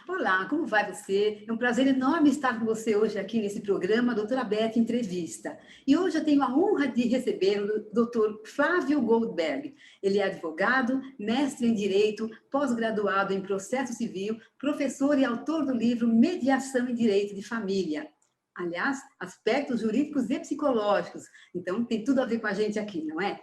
Olá, como vai você? É um prazer enorme estar com você hoje aqui nesse programa, Doutora Beth Entrevista. E hoje eu tenho a honra de receber o Dr. Flávio Goldberg. Ele é advogado, mestre em Direito, pós-graduado em Processo Civil, professor e autor do livro Mediação em Direito de Família. Aliás, aspectos jurídicos e psicológicos. Então, tem tudo a ver com a gente aqui, não é?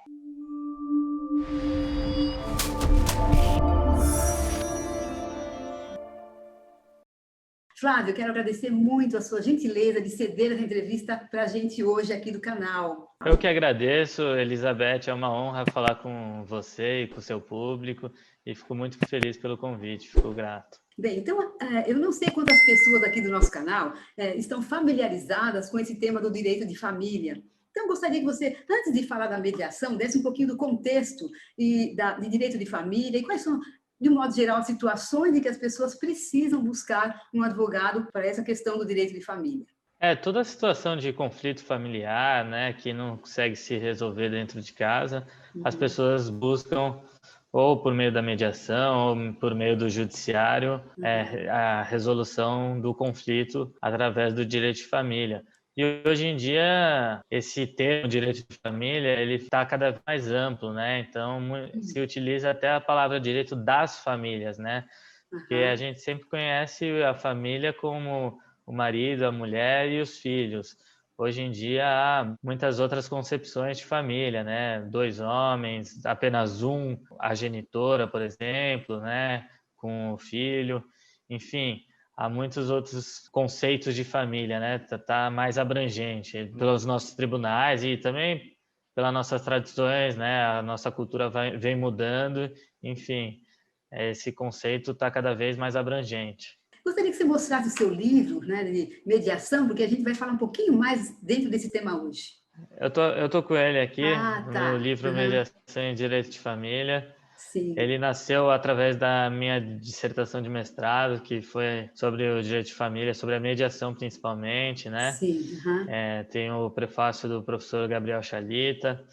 Flávio, eu quero agradecer muito a sua gentileza de ceder essa entrevista para a gente hoje aqui do canal. Eu que agradeço, Elizabeth, é uma honra falar com você e com o seu público e fico muito feliz pelo convite, fico grato. Bem, então, eu não sei quantas pessoas aqui do nosso canal estão familiarizadas com esse tema do direito de família. Então, gostaria que você, antes de falar da mediação, desse um pouquinho do contexto de direito de família e quais são, de um modo geral, as situações em que as pessoas precisam buscar um advogado para essa questão do direito de família. Toda a situação de conflito familiar, né, que não consegue se resolver dentro de casa, as pessoas buscam ou por meio da mediação, ou por meio do judiciário, a resolução do conflito através do direito de família. E hoje em dia, esse termo direito de família, ele está cada vez mais amplo, né? Então, se utiliza até a palavra direito das famílias, né? Porque a gente sempre conhece a família como o marido, a mulher e os filhos. Hoje em dia há muitas outras concepções de família, né? 2 homens, apenas um, a genitora, por exemplo, né? Com o filho, enfim, há muitos outros conceitos de família, né? Tá mais abrangente pelos nossos tribunais e também pelas nossas tradições, né? A nossa cultura vem mudando, enfim, esse conceito está cada vez mais abrangente. Gostaria que você mostrasse o seu livro, né, de mediação, porque a gente vai falar um pouquinho mais dentro desse tema hoje. Eu tô com ele aqui, Ah, no tá. livro Mediação em Direito de Família. Sim, Ele nasceu através da minha dissertação de mestrado, que foi sobre o direito de família, sobre a mediação principalmente, né? sim. Tem o prefácio do professor Gabriel Chalita.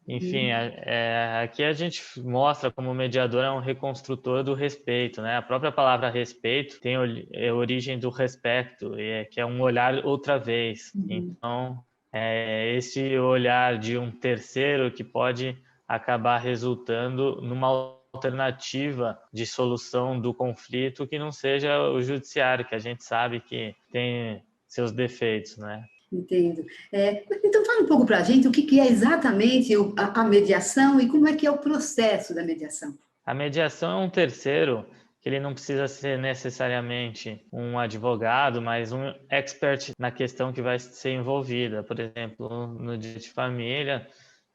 Enfim, aqui a gente mostra como o mediador é um reconstrutor do respeito, né? A própria palavra respeito tem a origem do respecto, que é um olhar outra vez. Então, esse olhar de um terceiro que pode acabar resultando numa alternativa de solução do conflito que não seja o judiciário, que a gente sabe que tem seus defeitos, né? Entendo. Então, fala um pouco para a gente o que é exatamente a mediação e como é que é o processo da mediação. A mediação é um terceiro que ele não precisa ser necessariamente um advogado, mas um expert na questão que vai ser envolvida. Por exemplo, no direito de família,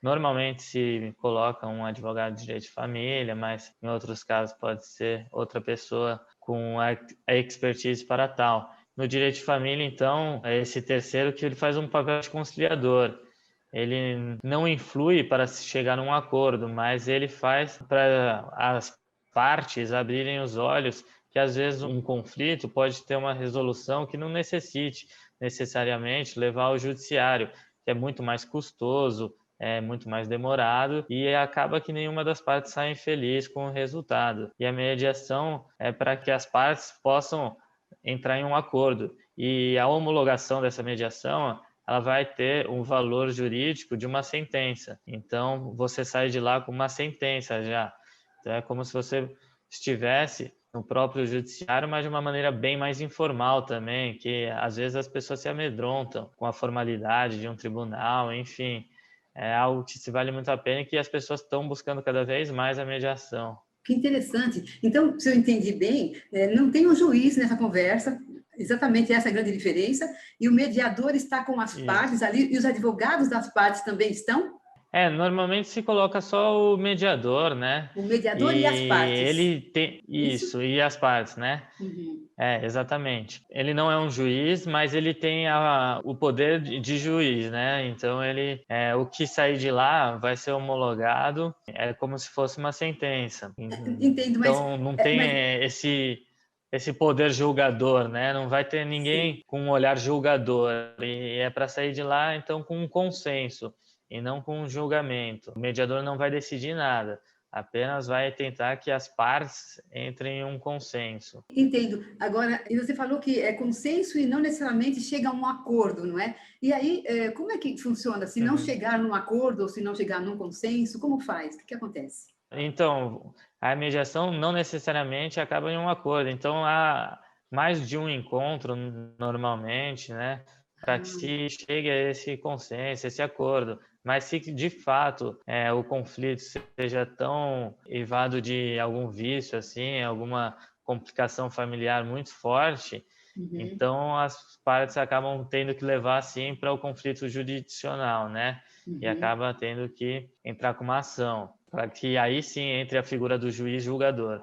normalmente se coloca um advogado de direito de família, mas em outros casos pode ser outra pessoa com a expertise para tal. No direito de família, então, é esse terceiro que ele faz um papel de conciliador. Ele não influi para se chegar a um acordo, mas ele faz para as partes abrirem os olhos que às vezes um conflito pode ter uma resolução que não necessite necessariamente levar ao judiciário, que é muito mais custoso, é muito mais demorado e acaba que nenhuma das partes sai feliz com o resultado. E a mediação é para que as partes possam entrar em um acordo. E a homologação dessa mediação ela vai ter um valor jurídico de uma sentença. Então, você sai de lá com uma sentença já. Então, é como se você estivesse no próprio judiciário, mas de uma maneira bem mais informal também, que às vezes as pessoas se amedrontam com a formalidade de um tribunal, enfim. É algo que se vale muito a pena e que as pessoas estão buscando cada vez mais a mediação. Que interessante. Então, se eu entendi bem, não tem um juiz nessa conversa, exatamente essa é a grande diferença, e o mediador está com as partes Isso. ali, e os advogados das partes também estão? Normalmente se coloca só o mediador, né? O mediador e as E partes. ele tem Isso? isso, e as partes, né? Uhum. Exatamente. Ele não é um juiz, mas ele tem o poder de juiz, né? Então ele, o que sair de lá vai ser homologado, é como se fosse uma sentença. Entendo, Então não tem mas esse poder julgador, né? Não vai ter sim. ninguém com um olhar julgador. E é para sair de lá, então, com um consenso e não com um julgamento. O mediador não vai decidir nada, apenas vai tentar que as partes entrem em um consenso. Entendo. Agora, e você falou que é consenso e não necessariamente chega a um acordo, não é? E aí, como é que funciona? Se não Uhum. chegar num acordo ou se não chegar num consenso, como faz? O que acontece? Então, a mediação não necessariamente acaba em um acordo. Então, há mais de um encontro normalmente, né, para que Ah, se chegue a esse consenso, esse acordo. Mas se de fato o conflito seja tão eivado de algum vício, assim, alguma complicação familiar muito forte, uhum, então as partes acabam tendo que levar, assim, para o conflito jurisdicional, né? E uhum. acaba tendo que entrar com uma ação, para que aí sim entre a figura do juiz julgador.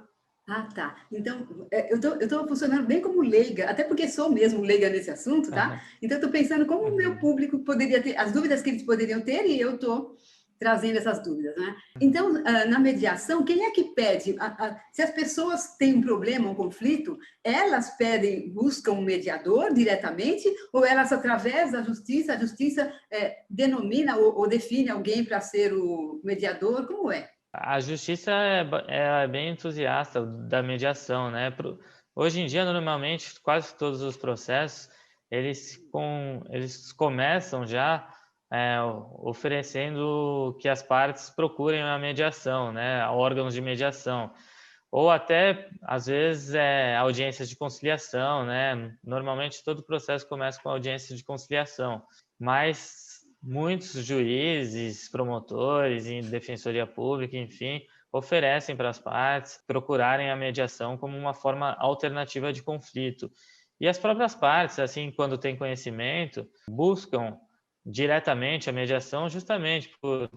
Ah, tá. Então, eu tô funcionando bem como leiga, até porque sou mesmo leiga nesse assunto, tá? Aham. Então, estou pensando como o meu Uhum. público poderia ter, as dúvidas que eles poderiam ter, e eu estou trazendo essas dúvidas, né? Então, na mediação, quem é que pede? Se as pessoas têm um problema, um conflito, elas pedem, buscam um mediador diretamente, ou elas, através da justiça, a justiça denomina ou define alguém para ser o mediador? Como é? A justiça é bem entusiasta da mediação, né? Hoje em dia, normalmente, quase todos os processos, eles começam já oferecendo que as partes procurem a mediação, né? Órgãos de mediação. Ou até, às vezes, audiências de conciliação, né? Normalmente, todo processo começa com audiência de conciliação, mas muitos juízes, promotores e defensoria pública, enfim, oferecem para as partes procurarem a mediação como uma forma alternativa de conflito. E as próprias partes, assim, quando têm conhecimento, buscam diretamente a mediação justamente por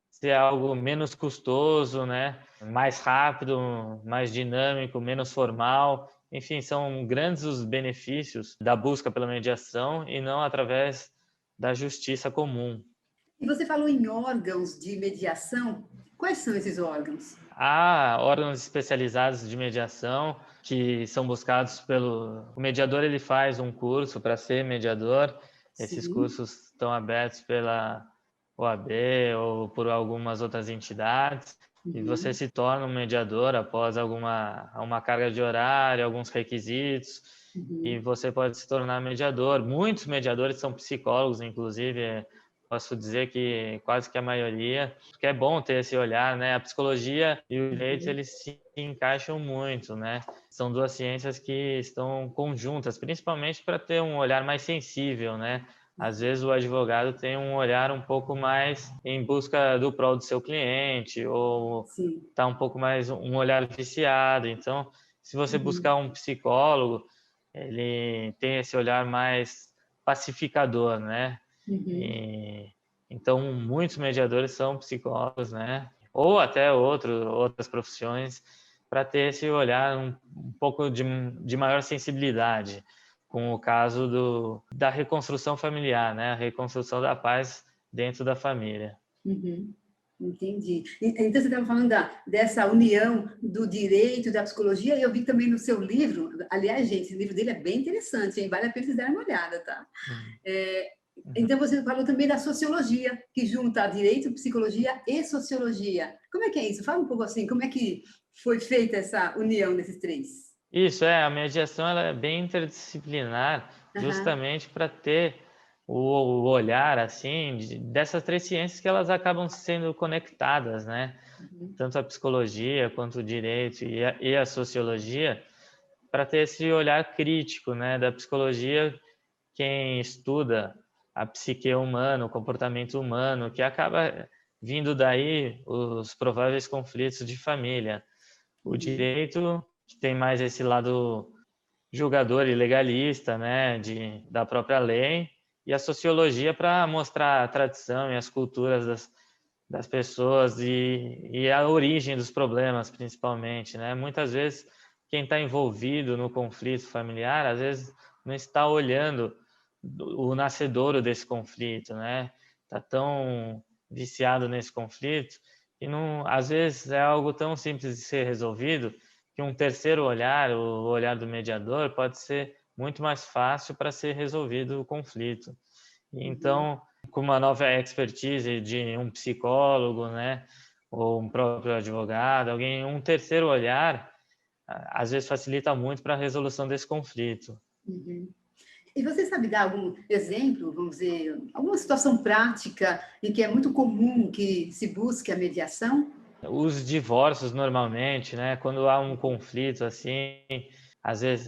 ser algo menos custoso, né? Mais rápido, mais dinâmico, menos formal. Enfim, são grandes os benefícios da busca pela mediação e não através da justiça comum. E você falou em órgãos de mediação. Quais são esses órgãos? Há órgãos especializados de mediação que são buscados pelo... O mediador ele faz um curso para ser mediador. Esses Sim. cursos estão abertos pela OAB ou por algumas outras entidades. E você Uhum. se torna um mediador após uma carga de horário, alguns requisitos, e Uhum. você pode se tornar mediador. Muitos mediadores são psicólogos, inclusive, posso dizer que quase que a maioria, porque é bom ter esse olhar, né? A psicologia e o direito, Uhum. eles se encaixam muito, né? São duas ciências que estão conjuntas, principalmente para ter um olhar mais sensível, né? Às vezes o advogado tem um olhar um pouco mais em busca do prol do seu cliente, ou Sim. está um pouco mais um olhar viciado. Então, se você Uhum. buscar um psicólogo, ele tem esse olhar mais pacificador, né? Uhum. E, então, muitos mediadores são psicólogos, né? Ou até outras profissões, para ter esse olhar um pouco de maior sensibilidade com o caso da reconstrução familiar, né? A reconstrução da paz dentro da família. Uhum. Entendi. Então, você estava falando dessa união do direito e da psicologia, e eu vi também no seu livro, aliás, gente, esse livro dele é bem interessante, hein? Vale a pena vocês darem uma olhada, tá? Uhum. É, Uhum. então, você falou também da sociologia, que junta direito, psicologia e sociologia. Como é que é isso? Fala um pouco assim, como é que foi feita essa união desses três? Isso, a mediação ela é bem interdisciplinar, Aham. justamente para ter o olhar, assim, dessas três ciências que elas acabam sendo conectadas, né? Uhum. Tanto a psicologia quanto o direito e a sociologia, para ter esse olhar crítico, né? Da psicologia, quem estuda a psique humana, o comportamento humano, que acaba vindo daí os prováveis conflitos de família. O Uhum. direito, que tem mais esse lado julgador e legalista, né, da própria lei, e a sociologia para mostrar a tradição e as culturas das pessoas e a origem dos problemas, principalmente, né? Muitas vezes quem está envolvido no conflito familiar, às vezes não está olhando o nascedouro desse conflito, né? Está tão viciado nesse conflito e não, às vezes é algo tão simples de ser resolvido que um terceiro olhar, o olhar do mediador, pode ser muito mais fácil para ser resolvido o conflito. Uhum. Então, com uma nova expertise de um psicólogo, né, ou um próprio advogado, alguém, um terceiro olhar, às vezes facilita muito para a resolução desse conflito. Uhum. E você sabe dar algum exemplo, vamos dizer, alguma situação prática em que é muito comum que se busque a mediação? Os divórcios normalmente, né, quando há um conflito assim, às vezes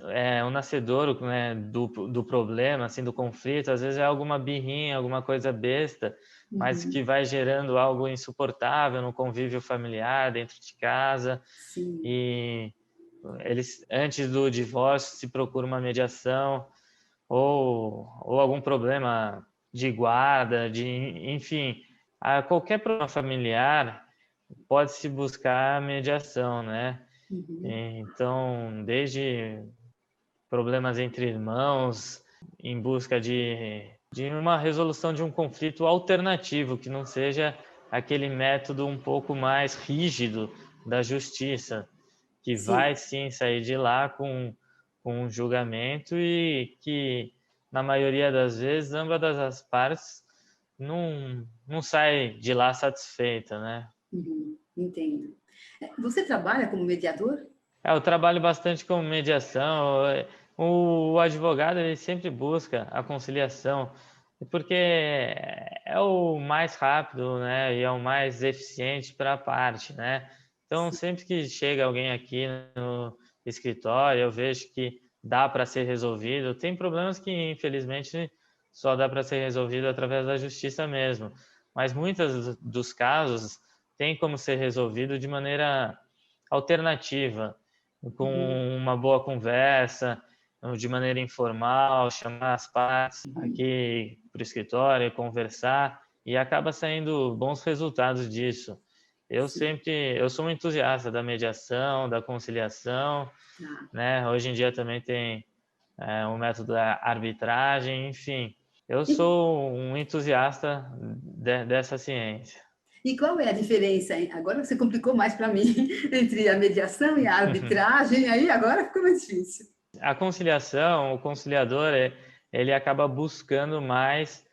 é o nascedouro, né, do problema, assim, do conflito, às vezes é alguma birrinha, alguma coisa besta, mas que Uhum. vai gerando algo insuportável no convívio familiar dentro de casa, Sim, e eles antes do divórcio se procura uma mediação ou algum problema de guarda, enfim, qualquer problema familiar pode-se buscar mediação, né? uhum. Então, desde problemas entre irmãos, em busca de uma resolução de um conflito alternativo, que não seja aquele método um pouco mais rígido da justiça, que vai Sim, sim sair de lá com um julgamento e que, na maioria das vezes, ambas as partes não sai de lá satisfeita, né? uhum. Entendo. Você trabalha como mediador? Eu trabalho bastante com mediação. O advogado ele sempre busca a conciliação, porque é o mais rápido, né, e é o mais eficiente para a parte, né? Então, Sim. sempre que chega alguém aqui no escritório, eu vejo que dá para ser resolvido. Tem problemas que, infelizmente, só dá para ser resolvido através da justiça mesmo, mas muitos dos casos tem como ser resolvido de maneira alternativa, Uhum. com uma boa conversa, de maneira informal, chamar as partes Uhum. aqui para o escritório, conversar, e acaba saindo bons resultados disso. Sim. Eu sou um entusiasta da mediação, da conciliação, Tá. né? Hoje em dia também tem o método da arbitragem, enfim. Eu E, sou um entusiasta dessa ciência. e qual é a diferença? Agora você complicou mais para mim entre a mediação e a arbitragem, aí agora ficou mais difícil. A conciliação, o conciliador, ele acaba buscando mais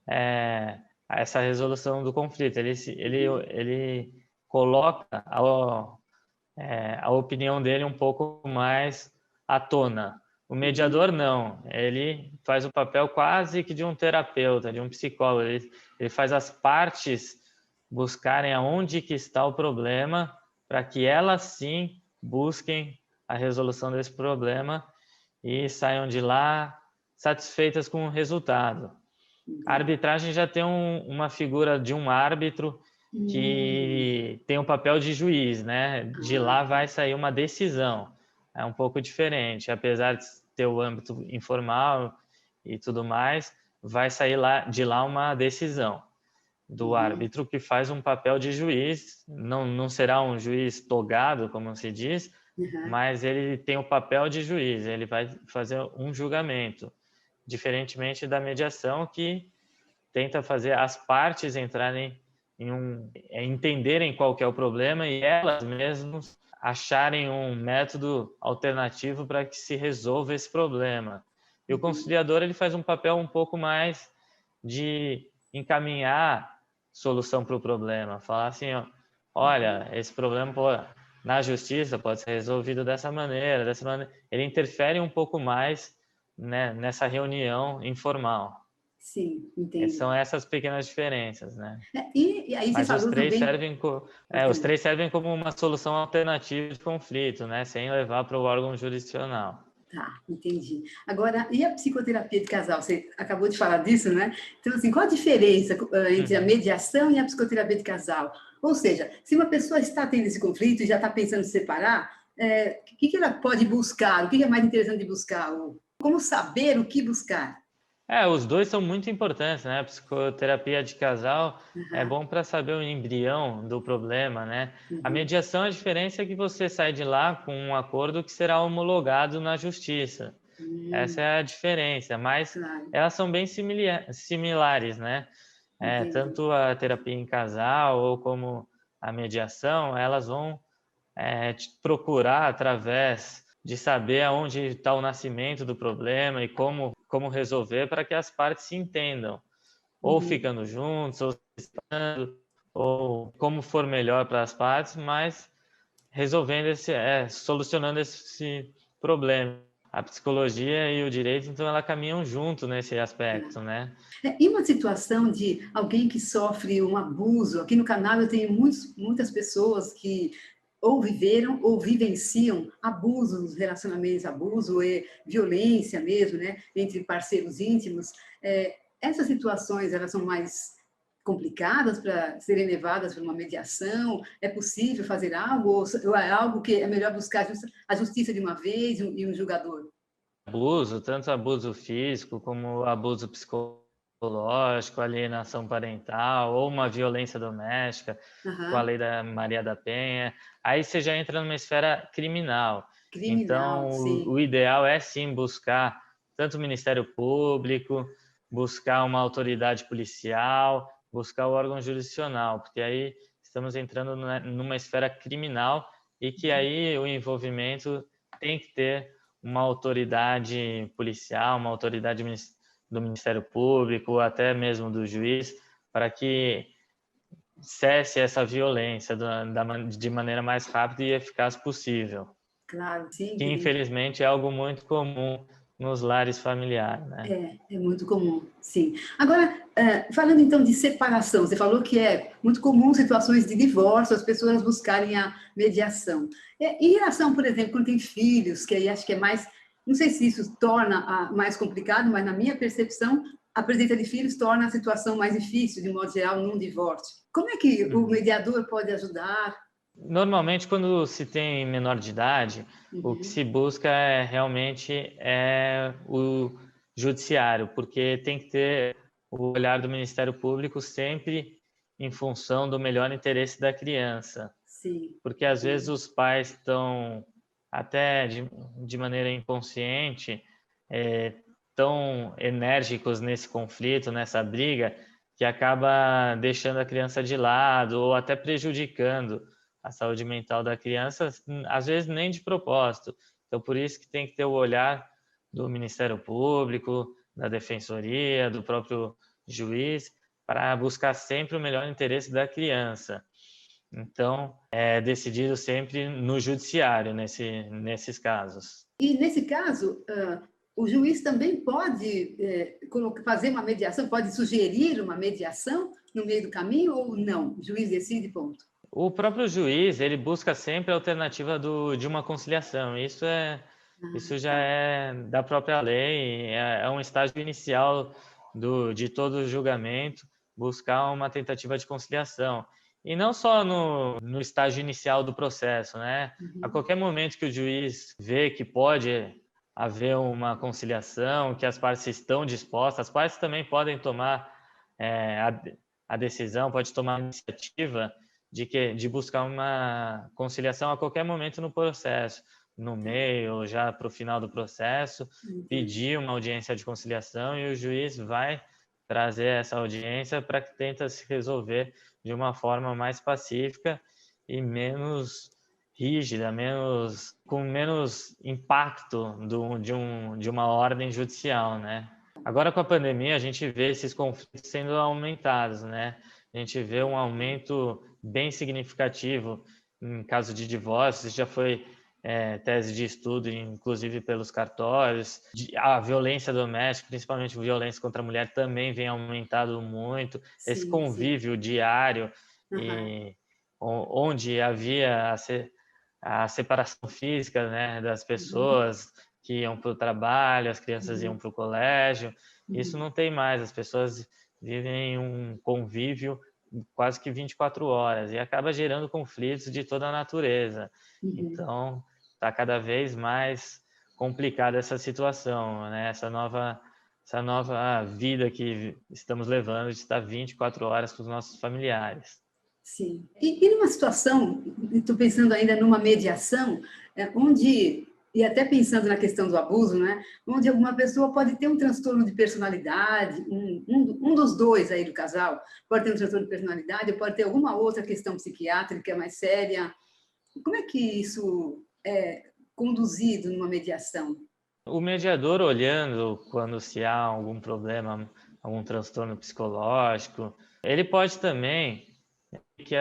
é, essa resolução do conflito. Uhum. Ele coloca a opinião dele um pouco mais à tona. O mediador Uhum. não, ele faz o papel quase que de um terapeuta, de um psicólogo. Ele faz as partes buscarem aonde que está o problema para que elas sim busquem a resolução desse problema e saiam de lá satisfeitas com o resultado. A Entendi. arbitragem já tem uma figura de um árbitro Hum. que tem o papel de juiz, né? De Ah, lá tá. vai sair uma decisão. É um pouco diferente, apesar de ter o âmbito informal e tudo mais, vai sair de lá uma decisão do Uhum. árbitro que faz um papel de juiz, não será um juiz togado, como se diz, Uhum. mas ele tem o papel de juiz, ele vai fazer um julgamento, diferentemente da mediação que tenta fazer as partes entrarem entenderem qual que é o problema e elas mesmas acharem um método alternativo para que se resolva esse problema. E o Uhum. conciliador ele faz um papel um pouco mais de encaminhar solução para o problema, falar assim, ó, olha, Uhum. esse problema na justiça pode ser resolvido dessa maneira, dessa maneira. Ele interfere um pouco mais, né, nessa reunião informal. Sim, entendo. São essas pequenas diferenças, né? E aí você Mas falou também. os Bacana. três servem como uma solução alternativa de conflito, né? Sem levar para o órgão jurisdicional. Tá, entendi. Agora, e a psicoterapia de casal? Você acabou de falar disso, né? Então, assim, qual a diferença entre a Uhum. mediação e a psicoterapia de casal? Ou seja, se uma pessoa está tendo esse conflito e já está pensando em se separar, o que ela pode buscar? O que é mais interessante de buscar? Como saber o que buscar? Os dois são muito importantes, né? A psicoterapia de casal é Aham. bom para saber o embrião do problema, né? A Uhum. mediação, a diferença é que você sai de lá com um acordo que será homologado na justiça. Essa Hum, é a diferença, mas claro, elas são bem similares, né? entendi. Tanto a terapia em casal ou como a mediação, elas vão te procurar através de saber aonde está o nascimento do problema e como resolver para que as partes se entendam, ou Uhum. ficando juntos, ou ou como for melhor para as partes, mas resolvendo solucionando esse problema. A psicologia e o direito, então, ela caminham junto nesse aspecto, né? E uma situação de alguém que sofre um abuso, aqui no canal eu tenho muitas pessoas que ou viveram ou vivenciam abuso nos relacionamentos, abuso e violência mesmo, né, entre parceiros íntimos. Essas situações, elas são mais complicadas para serem levadas para uma mediação? É possível fazer algo ou é algo que é melhor buscar a justiça de uma vez e um julgador? Abuso, tanto abuso físico como abuso psicológico, alienação parental ou uma violência doméstica, com a Aham. lei da Maria da Penha, aí você já entra numa esfera criminal. Criminal, Então, o sim. ideal é sim buscar tanto o Ministério Público, buscar uma autoridade policial, buscar o órgão jurisdicional, porque aí estamos entrando numa esfera criminal e que aí o envolvimento tem que ter uma autoridade policial, uma autoridade do Ministério Público, ou até mesmo do juiz, para que cesse essa violência de maneira mais rápida e eficaz possível, Claro, sim, que que infelizmente é algo muito comum nos lares familiares, né? é muito comum, sim. Agora, falando então de separação, você falou que é muito comum situações de divórcio, as pessoas buscarem a mediação. Em relação, por exemplo, quando tem filhos, que aí acho que é mais, não sei se isso torna mais complicado, mas na minha percepção, a presença de filhos torna a situação mais difícil, de modo geral, num divórcio. Como é que o Uhum. mediador pode ajudar? Normalmente, quando se tem menor de idade, o que Uhum, se busca realmente o judiciário, porque tem que ter o olhar do Ministério Público sempre em função do melhor interesse da criança, sim, porque às vezes os pais estão até de maneira inconsciente tão enérgicos nesse conflito, nessa briga, que acaba deixando a criança de lado ou até prejudicando a saúde mental da criança, às vezes nem de propósito. Então, por isso que tem que ter o olhar do Ministério Público, da Defensoria, do próprio juiz, para buscar sempre o melhor interesse da criança. Então, é decidido sempre no judiciário nesses casos. e, nesse caso, o juiz também pode fazer uma mediação, pode sugerir uma mediação no meio do caminho ou não? O juiz decide, ponto. O próprio juiz, ele busca sempre a alternativa de uma conciliação. Isso já Tá. é da própria lei, é um estágio inicial de todo o julgamento, buscar uma tentativa de conciliação. E não só no estágio inicial do processo, né? A Uhum. qualquer momento que o juiz vê que pode haver uma conciliação, que as partes estão dispostas, as partes também podem tomar é, a, a decisão, pode tomar a iniciativa de buscar uma conciliação a qualquer momento no processo, no meio, já para o final do processo, Entendi. pedir uma audiência de conciliação e o juiz vai trazer essa audiência para que tenta se resolver de uma forma mais pacífica e menos rígida, com menos impacto de uma ordem judicial, né? Agora com a pandemia a gente vê esses conflitos sendo aumentados, né? A gente vê um aumento bem significativo em caso de divórcio, isso já foi tese de estudo, inclusive pelos cartórios. A violência doméstica, principalmente violência contra a mulher, também vem aumentado muito. Esse Sim, sim. convívio diário, Aham. e onde havia a separação física, né, das Uhum. pessoas que iam para o trabalho, as crianças iam Uhum. para o colégio, isso Uhum. não tem mais. As pessoas vivem um convívio quase que 24 horas e acaba gerando conflitos de toda a natureza. Uhum. Então, está cada vez mais complicada essa situação, né? Essa nova vida que estamos levando de estar 24 horas com os nossos familiares. Sim. E numa situação, estou pensando ainda numa mediação, onde, e até pensando na questão do abuso, né, onde alguma pessoa pode ter um transtorno de personalidade, um dos dois aí do casal, pode ter um transtorno de personalidade, ou pode ter alguma outra questão psiquiátrica mais séria. Como é que isso é conduzido numa mediação? O mediador olhando quando se há algum problema, algum transtorno psicológico, ele pode também que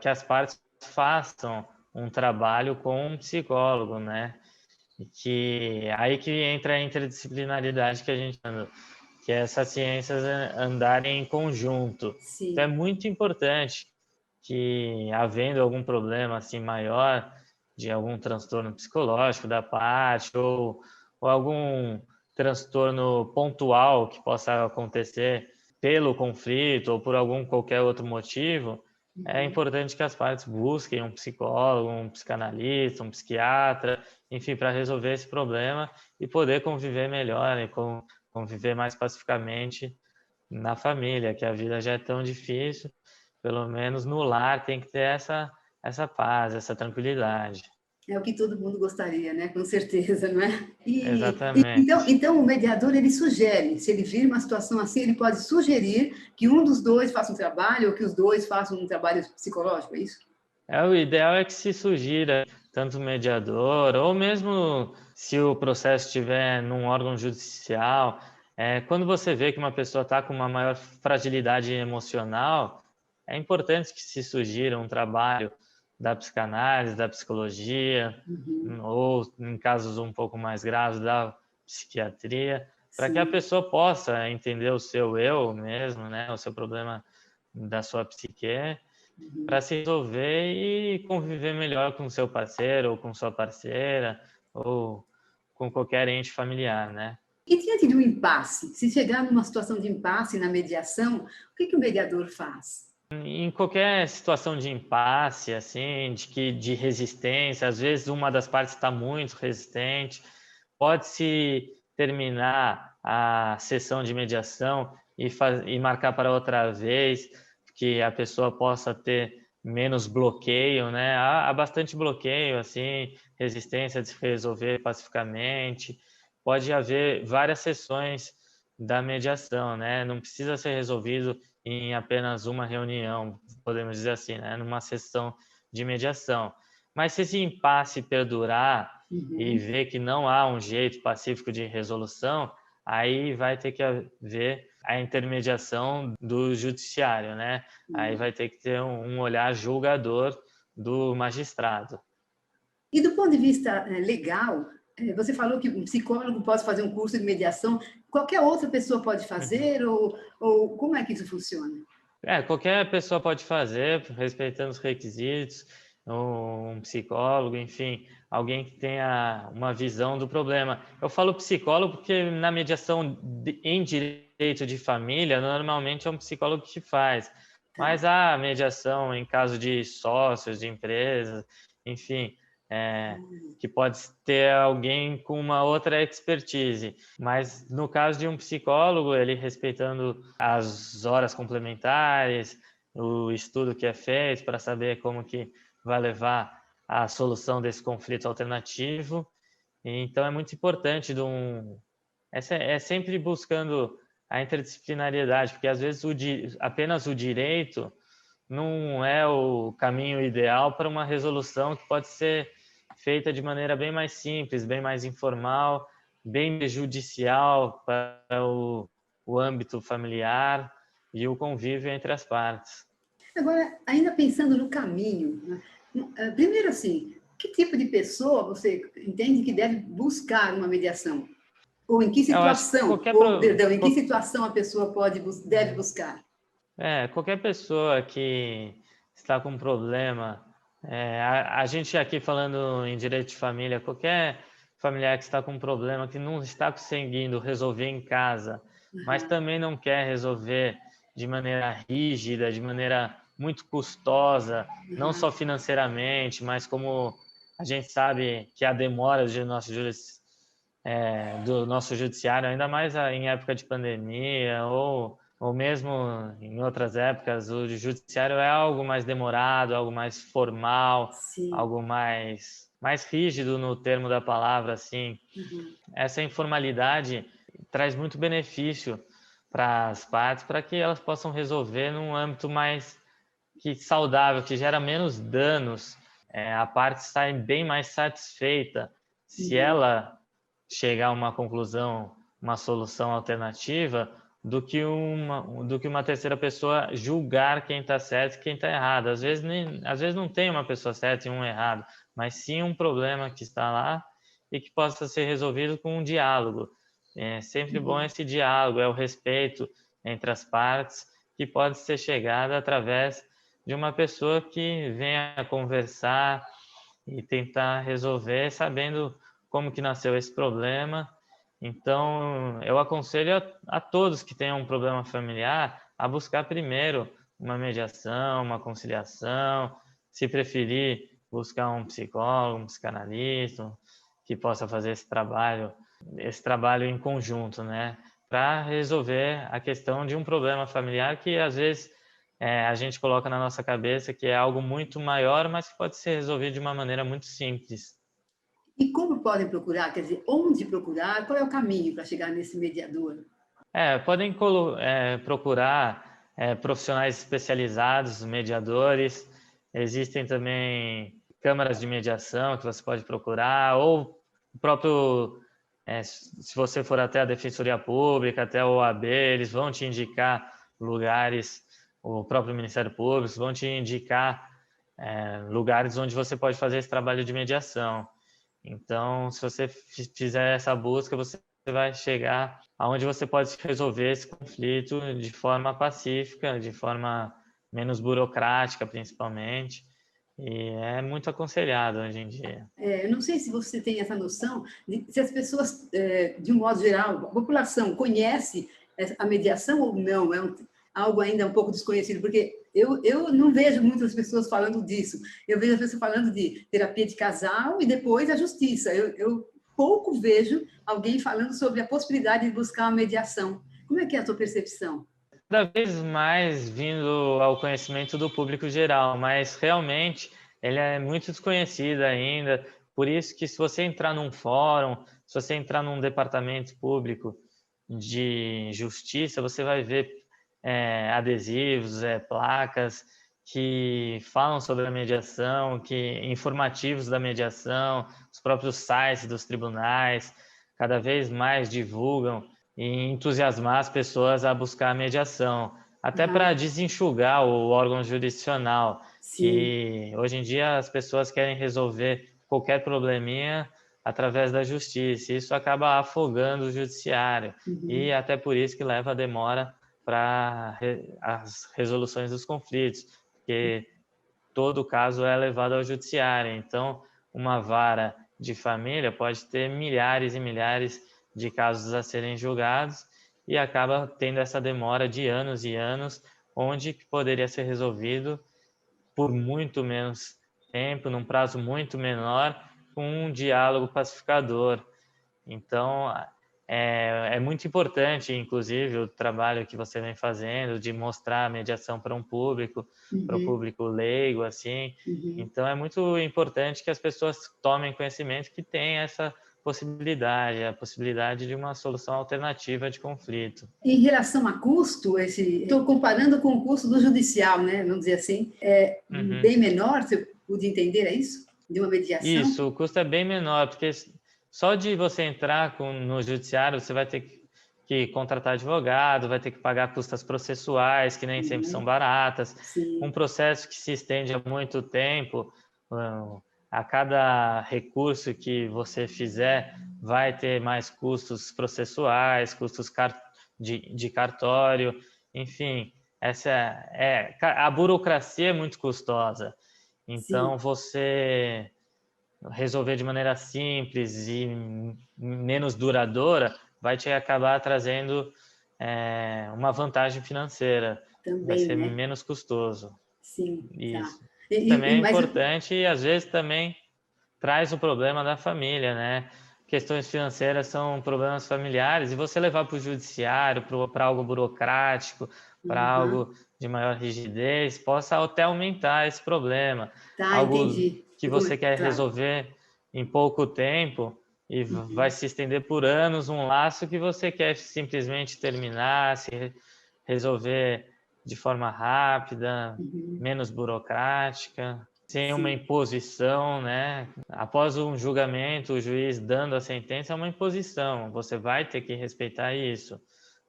as partes façam um trabalho com um psicólogo, né? E que aí que entra a interdisciplinaridade que a gente anda, que é essas ciências andarem em conjunto. Então é Sim. muito importante que, havendo algum problema assim maior, de algum transtorno psicológico da parte, ou algum transtorno pontual que possa acontecer pelo conflito ou por algum qualquer outro motivo, é Uhum. importante que as partes busquem um psicólogo, um psicanalista, um psiquiatra, enfim, para resolver esse problema e poder conviver melhor e conviver mais pacificamente na família, que a vida já é tão difícil, pelo menos no lar tem que ter essa paz, essa tranquilidade. É o que todo mundo gostaria, né? Com certeza, não é? Então, Exatamente. então o mediador ele sugere, se ele vir uma situação assim, ele pode sugerir que um dos dois faça um trabalho ou que os dois façam um trabalho psicológico, é isso? O ideal é que se sugira tanto o mediador, ou mesmo se o processo estiver num órgão judicial, quando você vê que uma pessoa está com uma maior fragilidade emocional, é importante que se sugira um trabalho da psicanálise, da psicologia, Uhum. ou em casos um pouco mais graves, da psiquiatria, para que a Sim. pessoa possa entender o seu eu mesmo, né, o seu problema da sua psique, para se resolver e conviver melhor com seu parceiro ou com sua parceira ou com qualquer ente familiar, né? E diante de um impasse, se chegar numa situação de impasse na mediação, o que que o mediador faz? Em qualquer situação de impasse, assim, de resistência, às vezes uma das partes está muito resistente, pode-se terminar a sessão de mediação e marcar para outra vez, que a pessoa possa ter menos bloqueio, né? Há bastante bloqueio, assim, resistência de se resolver pacificamente. Pode haver várias sessões da mediação, né? Não precisa ser resolvido em apenas uma reunião, podemos dizer assim, né? Numa sessão de mediação. Mas se esse impasse perdurar e Uhum. ver que não há um jeito pacífico de resolução, aí vai ter que haver a intermediação do judiciário, né? Aí vai ter que ter um olhar julgador do magistrado. E do ponto de vista legal, você falou que um psicólogo pode fazer um curso de mediação, qualquer outra pessoa pode Uhum. fazer, ou como é que isso funciona? Qualquer pessoa pode fazer, respeitando os requisitos, um psicólogo, enfim, alguém que tenha uma visão do problema. Eu falo psicólogo porque na mediação em direito de família, normalmente é um psicólogo que faz, Tá. mas a mediação em caso de sócios, de empresas, enfim, é, que pode ter alguém com uma outra expertise. Mas no caso de um psicólogo, ele respeitando as horas complementares, o estudo que é feito para saber como que vai levar à solução desse conflito alternativo. Então é muito importante é sempre buscando a interdisciplinariedade, porque às vezes apenas o direito não é o caminho ideal para uma resolução que pode ser feita de maneira bem mais simples, bem mais informal, bem prejudicial para o âmbito familiar e o convívio entre as partes. Agora, ainda pensando no caminho, né? Primeiro assim, que tipo de pessoa você entende que deve buscar uma mediação? Ou em que Eu acho que situação, ou, perdão, em que situação a pessoa deve buscar? qualquer pessoa que está com um problema, a gente aqui falando em direito de família, qualquer familiar que está com um problema que não está conseguindo resolver em casa, mas também não quer resolver de maneira rígida, de maneira muito custosa, não só financeiramente, mas como a gente sabe que a demora do nosso judiciário, ainda mais em época de pandemia ou mesmo em outras épocas, o judiciário é algo mais demorado, algo mais formal, Sim. algo mais rígido no termo da palavra, assim. Essa informalidade traz muito benefício para as partes, para que elas possam resolver num âmbito mais saudável, que gera menos danos. A parte sai bem mais satisfeita se ela chegar a uma conclusão, uma solução alternativa, do que uma terceira pessoa julgar quem está certo e quem está errado. Às vezes não tem uma pessoa certa e um errado, mas sim um problema que está lá e que possa ser resolvido com um diálogo. É sempre bom esse diálogo, é o respeito entre as partes, que pode ser chegado através de uma pessoa que venha conversar e tentar resolver, sabendo como que nasceu esse problema. Então, eu aconselho a todos que tenham um problema familiar a buscar primeiro uma mediação, uma conciliação, se preferir, buscar um psicólogo, um psicanalista, que possa fazer esse trabalho em conjunto, né? Para resolver a questão de um problema familiar que, às vezes, a gente coloca na nossa cabeça que é algo muito maior, mas que pode ser resolvido de uma maneira muito simples. E como podem procurar? Quer dizer, onde procurar? Qual é o caminho para chegar nesse mediador? Podem procurar profissionais especializados, mediadores. Existem também câmaras de mediação que você pode procurar, ou o próprio, se você for até a Defensoria Pública, até a OAB, eles vão te indicar lugares, o próprio Ministério Público, vão te indicar lugares onde você pode fazer esse trabalho de mediação. Então, se você fizer essa busca, você vai chegar aonde você pode resolver esse conflito de forma pacífica, de forma menos burocrática, principalmente. E é muito aconselhado hoje em dia. Eu não sei se você tem essa noção de se as pessoas, de um modo geral, a população conhece a mediação ou não. Algo ainda um pouco desconhecido, porque eu não vejo muitas pessoas falando disso. Eu vejo as pessoas falando de terapia de casal e depois a justiça. Eu pouco vejo alguém falando sobre a possibilidade de buscar uma mediação. Como é que é a tua percepção? Cada vez mais vindo ao conhecimento do público geral, mas realmente ele é muito desconhecido ainda. Por isso que se você entrar num fórum, se você entrar num departamento público de justiça, você vai ver adesivos, placas que falam sobre a mediação, informativos da mediação, os próprios sites dos tribunais cada vez mais divulgam e entusiasmar as pessoas a buscar a mediação, até para desenxugar o órgão jurisdicional, Sim. que hoje em dia as pessoas querem resolver qualquer probleminha através da justiça. Isso acaba afogando o judiciário e até por isso que leva a demora para as resoluções dos conflitos, porque todo caso é levado ao judiciário. Então, uma vara de família pode ter milhares e milhares de casos a serem julgados e acaba tendo essa demora de anos e anos, onde poderia ser resolvido por muito menos tempo, num prazo muito menor, com um diálogo pacificador. Então, é muito importante, inclusive, o trabalho que você vem fazendo de mostrar a mediação para um público, para o público leigo, assim. Então, é muito importante que as pessoas tomem conhecimento que tem essa possibilidade, a possibilidade de uma solução alternativa de conflito. Em relação a custo, estou comparando com o custo do judicial, né? Vamos dizer assim, bem menor, você pude entender, é isso? De uma mediação? Isso, o custo é bem menor, porque só de você entrar no judiciário, você vai ter que contratar advogado, vai ter que pagar custas processuais, que nem sempre são baratas. Sim. Um processo que se estende há muito tempo, a cada recurso que você fizer, vai ter mais custos processuais, custos de cartório, enfim, a burocracia é muito custosa. Então, você resolver de maneira simples e menos duradoura vai te acabar trazendo uma vantagem financeira. Também, vai ser né? menos custoso. Sim, Isso. tá. Também é Mas importante e às vezes também traz o problema da família, né? Questões financeiras são problemas familiares e você levar para o judiciário, para algo burocrático, para algo de maior rigidez, possa até aumentar esse problema. tá, Algo entendi. que você quer Claro. resolver em pouco tempo e vai se estender por anos, um laço que você quer simplesmente terminar, se resolver de forma rápida, menos burocrática, sem uma imposição, né? Após um julgamento, o juiz dando a sentença é uma imposição, você vai ter que respeitar isso.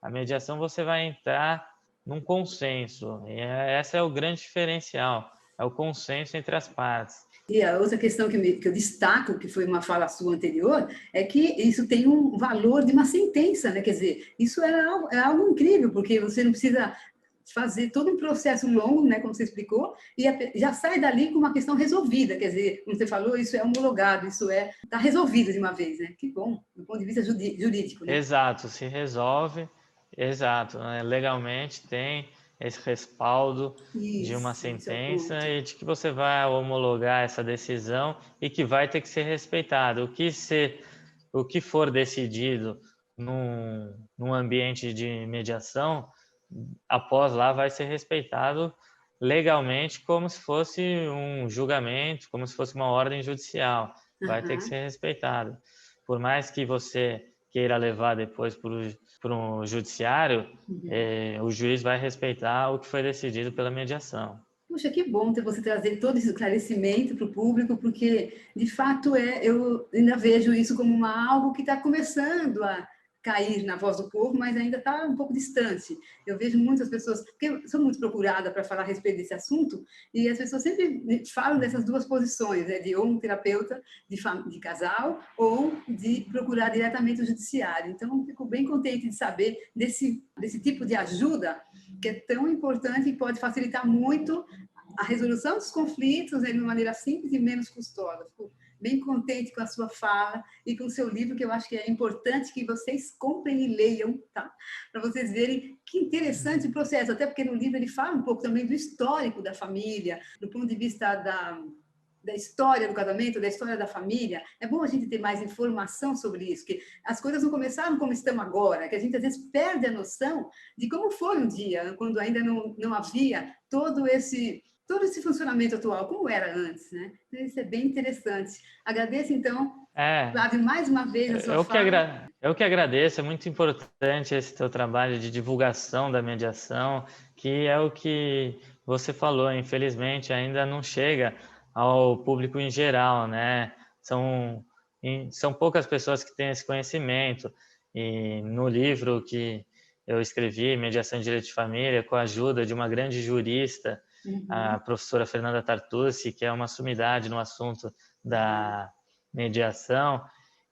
A mediação você vai entrar num consenso, e esse é o grande diferencial, é o consenso entre as partes. E a outra questão que eu destaco, que foi uma fala sua anterior, é que isso tem um valor de uma sentença, né? Quer dizer, isso é algo incrível, porque você não precisa fazer todo um processo longo, né, como você explicou, e já sai dali com uma questão resolvida, quer dizer, como você falou, isso é homologado, isso está resolvido de uma vez, né? Que bom, do ponto de vista jurídico, né? Exato, se resolve, exato, né? Legalmente tem esse respaldo de uma Isso, esse é o sentença ponto. e de que você vai homologar essa decisão e que vai ter que ser respeitado. O que for decidido num ambiente de mediação, após lá vai ser respeitado legalmente como se fosse um julgamento, como se fosse uma ordem judicial. Vai ter que Aham. ser respeitado. Por mais que você queira levar depois para um judiciário, Uhum. o juiz vai respeitar o que foi decidido pela mediação. Puxa, que bom ter você trazer todo esse esclarecimento para o público, porque, de fato, eu ainda vejo isso como algo que está começando a cair na voz do povo, mas ainda está um pouco distante. Eu vejo muitas pessoas, porque eu sou muito procurada para falar a respeito desse assunto, e as pessoas sempre falam dessas duas posições, né, de ou um terapeuta de casal, ou de procurar diretamente o judiciário. Então, fico bem contente de saber desse tipo de ajuda, que é tão importante e pode facilitar muito a resolução dos conflitos de uma maneira simples e menos custosa. Fico bem contente com a sua fala e com o seu livro, que eu acho que é importante que vocês comprem e leiam, tá? Para vocês verem que interessante o processo, até porque no livro ele fala um pouco também do histórico da família, do ponto de vista da história do casamento, da história da família. É bom a gente ter mais informação sobre isso, que as coisas não começaram como estão agora, que a gente às vezes perde a noção de como foi um dia, quando ainda não havia todo esse funcionamento atual, como era antes, né? Então, isso é bem interessante. Agradeço, então, É, Flávio, mais uma vez a sua eu que, fala. eu que agradeço, é muito importante esse teu trabalho de divulgação da mediação, que é o que você falou, infelizmente ainda não chega ao público em geral, né? São poucas pessoas que têm esse conhecimento, e no livro que eu escrevi, Mediação em Direito de Família, com a ajuda de uma grande jurista, a Uhum. professora Fernanda Tartucci, que é uma sumidade no assunto da mediação.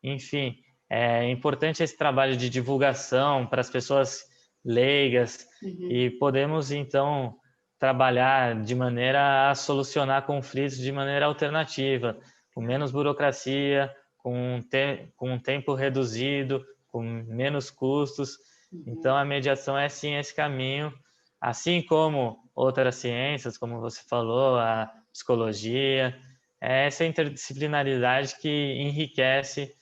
Enfim, é importante esse trabalho de divulgação para as pessoas leigas Uhum. e podemos, então, trabalhar de maneira a solucionar conflitos de maneira alternativa, com menos burocracia, com um tempo reduzido, com menos custos. Então, Uhum. a mediação é, sim, esse caminho, assim como outras ciências, como você falou, a psicologia, é essa interdisciplinaridade que enriquece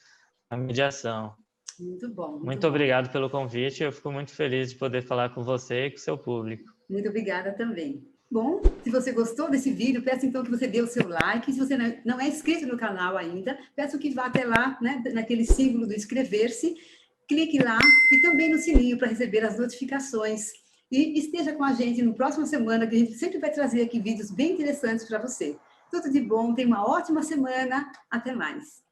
a mediação. Muito bom, muito Muito bom. obrigado pelo convite. Eu fico muito feliz de poder falar com você e com o seu público. Muito obrigada também. Bom, se você gostou desse vídeo, peço então que você dê o seu like. Se você não é inscrito no canal ainda, peço que vá até lá, né, naquele símbolo do inscrever-se, clique lá e também no sininho para receber as notificações. E esteja com a gente no próxima semana, que a gente sempre vai trazer aqui vídeos bem interessantes para você. Tudo de bom, tenha uma ótima semana. Até mais.